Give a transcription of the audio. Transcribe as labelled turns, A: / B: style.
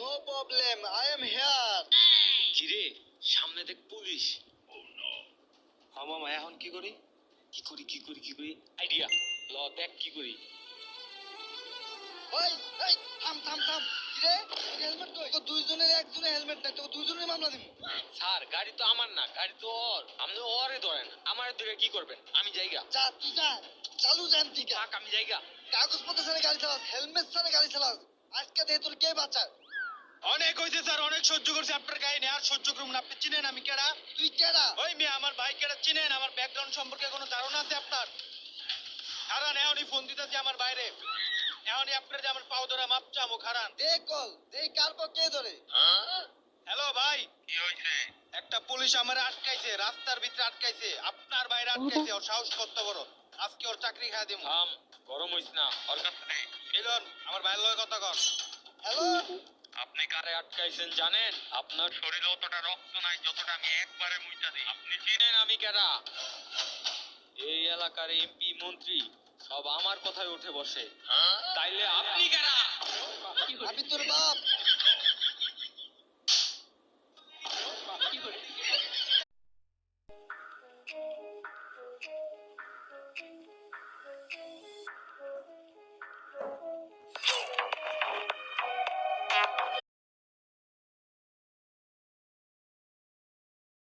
A: No problem, I am here.
B: কিরে সামনে দেখ পুলিশ। মামা এখন কি করি? আইডিয়া ল দেখ কি করি।
A: ওই এই থাম থাম থাম। কিরে হেলমেট কই? তো দুইজনের একজনের হেলমেট নাই, তো দুইজনের মামলা দিমু।
B: স্যার গাড়ি তো আমার না, গাড়ি তো ওর। আপনি ওরে ধরেন, আমার দিকে কি করবেন? আমি জায়গা
A: যা তুই যা, চালু যান ঠিক আছে।
B: আমি জায়গা।
A: কাগজপত্র ছাড়া গাড়ি চালাস, হেলমেট ছাড়া গাড়ি চালাস, আজকে দেখে তোর কে বাঁচায়?
C: অনেক হয়েছে স্যার, অনেক সহ্য করছি আপনার গায়ে নিয়ে, আর সহ্য করুন না। আপনি চিনেন আমি কেডা?
A: তুই কেডা?
C: ওই মেয়ে আমার ভাই কেডা চিনেন? আমার ব্যাকগ্রাউন্ড সম্পর্কে কোনো ধারণা আছে আপনার? খারান এখনই ফোন দিতেছি আমার বাইরে, এখনই আপনার যে আমার পাও ধরা মাপ চামো। খারান
A: দে কল, দে কার পর কে ধরে?
C: হ্যালো ভাই, কি হয়েছে? একটা পুলিশ আমার আটকাইছে, রাস্তার ভিতরে আটকাইছে, আপনার বাইরে আটকাইছে। ওর সাহস কত বড়, আজকে ওর চাকরি খাই দেবো।
B: থাম, গরম হইস না। ওর কাছে নেই।
C: মিলন আমার ভাইয়ের লগে কথা কর।
A: হ্যালো,
B: আপনি কারে আটকাইছেন জানেন? আপনার
D: শরীরে অতটা রক্ত নাই যতটা আমি একবারে মুইটা দিই।
B: আপনি চিনেন আমি কারা? এই এলাকার এমপি মন্ত্রী সব আমার কথায় উঠে বসে। তাইলে আপনি কারা?
A: আমি তোর বাপ।